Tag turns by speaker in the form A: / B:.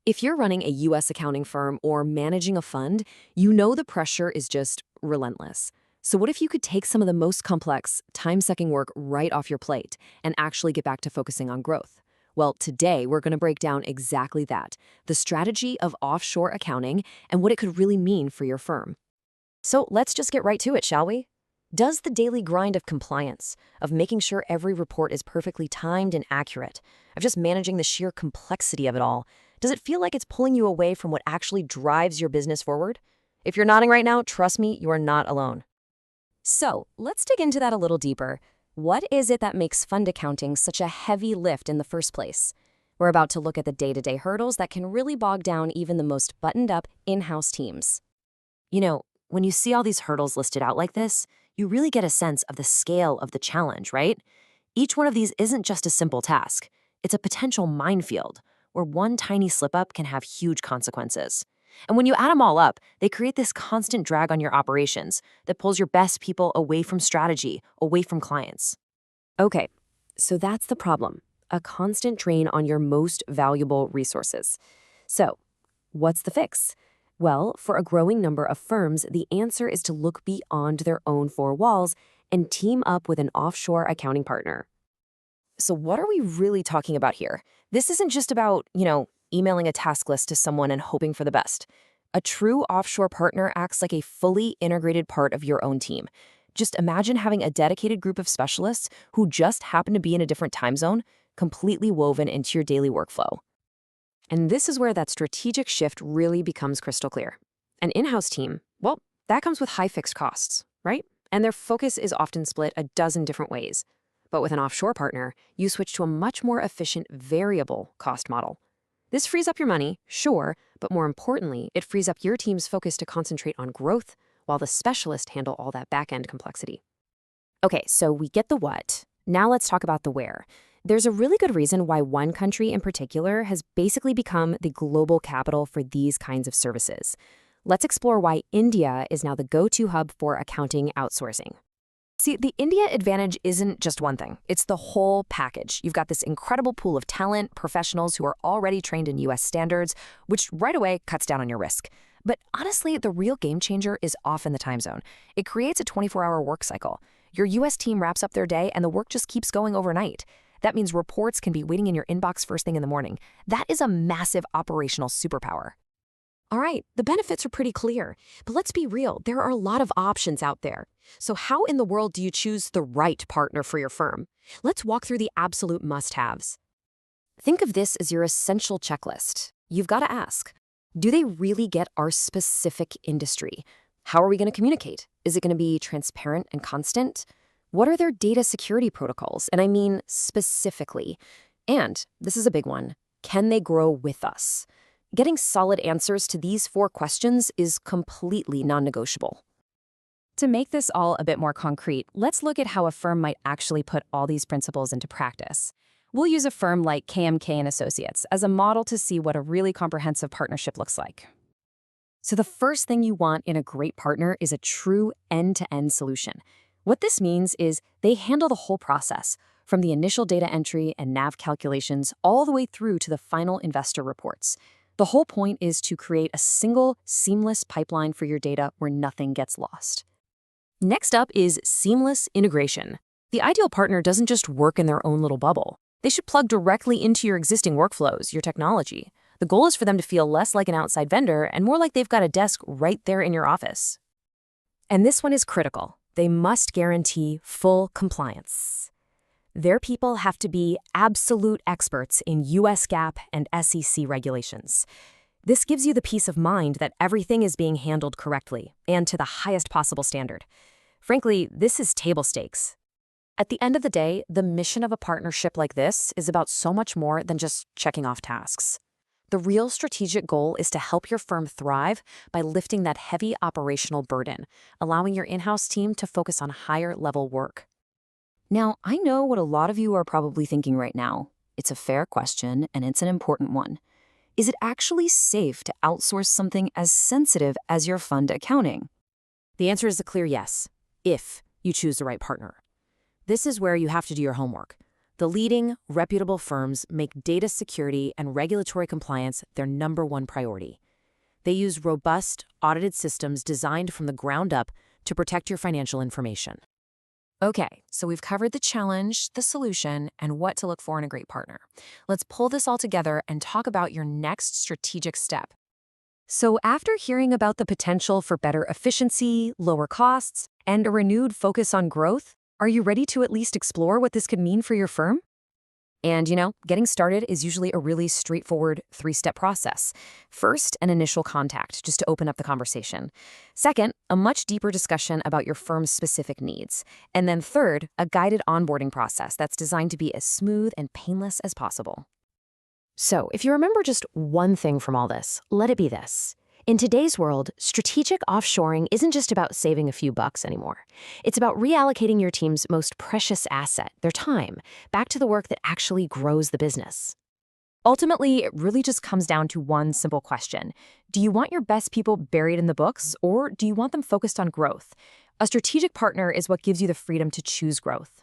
A: If you're running a US accounting firm or managing a fund, you know the pressure is just relentless. So, what if you could take some of the most complex, time sucking work right off your plate and actually get back to focusing on growth? Well, today we're going to break down exactly that, the strategy of offshore accounting and what it could really mean for your firm. So, let's just get right to it, shall we? Does the daily grind of compliance, of making sure every report is perfectly timed and accurate, of just managing the sheer complexity of it all, does it feel like it's pulling you away from what actually drives your business forward? If you're nodding right now, trust me, you are not alone. So, let's dig into that a little deeper. What is it that makes fund accounting such a heavy lift in the first place? We're about to look at the day-to-day hurdles that can really bog down even the most buttoned-up in-house teams. When you see all these hurdles listed out like this, you really get a sense of the scale of the challenge, right? Each one of these isn't just a simple task. It's a potential minefield where one tiny slip-up can have huge consequences. And when you add them all up, they create this constant drag on your operations that pulls your best people away from strategy, away from clients. Okay, so that's the problem, a constant drain on your most valuable resources. So, what's the fix? Well, for a growing number of firms, the answer is to look beyond their own four walls and team up with an offshore accounting partner. So what are we really talking about here? This isn't just about, emailing a task list to someone and hoping for the best. A true offshore partner acts like a fully integrated part of your own team. Just imagine having a dedicated group of specialists who just happen to be in a different time zone, completely woven into your daily workflow. And this is where that strategic shift really becomes crystal clear. An in-house team, well, that comes with high fixed costs, right? And their focus is often split a dozen different ways. But with an offshore partner, you switch to a much more efficient variable cost model. This frees up your money, sure, but more importantly, it frees up your team's focus to concentrate on growth while the specialists handle all that back-end complexity. Okay, so we get the what. Now let's talk about the where. There's a really good reason why one country in particular has basically become the global capital for these kinds of services. Let's explore why India is now the go-to hub for accounting outsourcing. See, the India advantage isn't just one thing. It's the whole package. You've got this incredible pool of talent, professionals who are already trained in US standards, which right away cuts down on your risk. But honestly, the real game changer is off in the time zone. It creates a 24-hour work cycle. Your US team wraps up their day and the work just keeps going overnight. That means reports can be waiting in your inbox first thing in the morning. That is a massive operational superpower. All right, the benefits are pretty clear, but let's be real, there are a lot of options out there. So how in the world do you choose the right partner for your firm? Let's walk through the absolute must-haves. Think of this as your essential checklist. You've got to ask, do they really get our specific industry? How are we going to communicate? Is it going to be transparent and constant? What are their data security protocols? And I mean specifically. And this is a big one. Can they grow with us? Getting solid answers to these 4 questions is completely non-negotiable. To make this all a bit more concrete, let's look at how a firm might actually put all these principles into practice. We'll use a firm like KMK Associates as a model to see what a really comprehensive partnership looks like. So the first thing you want in a great partner is a true end-to-end solution. What this means is they handle the whole process, from the initial data entry and NAV calculations all the way through to the final investor reports. The whole point is to create a single, seamless pipeline for your data where nothing gets lost. Next up is seamless integration. The ideal partner doesn't just work in their own little bubble. They should plug directly into your existing workflows, your technology. The goal is for them to feel less like an outside vendor and more like they've got a desk right there in your office. And this one is critical. They must guarantee full compliance. Their people have to be absolute experts in US GAAP and SEC regulations. This gives you the peace of mind that everything is being handled correctly and to the highest possible standard. Frankly, this is table stakes. At the end of the day, the mission of a partnership like this is about so much more than just checking off tasks. The real strategic goal is to help your firm thrive by lifting that heavy operational burden, allowing your in-house team to focus on higher-level work. Now, I know what a lot of you are probably thinking right now. It's a fair question, and it's an important one. Is it actually safe to outsource something as sensitive as your fund accounting? The answer is a clear yes, if you choose the right partner. This is where you have to do your homework.
B: The leading, reputable firms make data security and regulatory compliance their #1 priority. They use robust, audited systems designed from the ground up to protect your financial information.
A: Okay, so we've covered the challenge, the solution, and what to look for in a great partner. Let's pull this all together and talk about your next strategic step. So, after hearing about the potential for better efficiency, lower costs, and a renewed focus on growth, are you ready to at least explore what this could mean for your firm? And, getting started is usually a really straightforward 3-step process. First, an initial contact, just to open up the conversation. Second, a much deeper discussion about your firm's specific needs. And then third, a guided onboarding process that's designed to be as smooth and painless as possible. So, if you remember just one thing from all this, let it be this. In today's world, strategic offshoring isn't just about saving a few bucks anymore. It's about reallocating your team's most precious asset, their time, back to the work that actually grows the business. Ultimately, it really just comes down to one simple question. Do you want your best people buried in the books, or do you want them focused on growth? A strategic partner is what gives you the freedom to choose growth.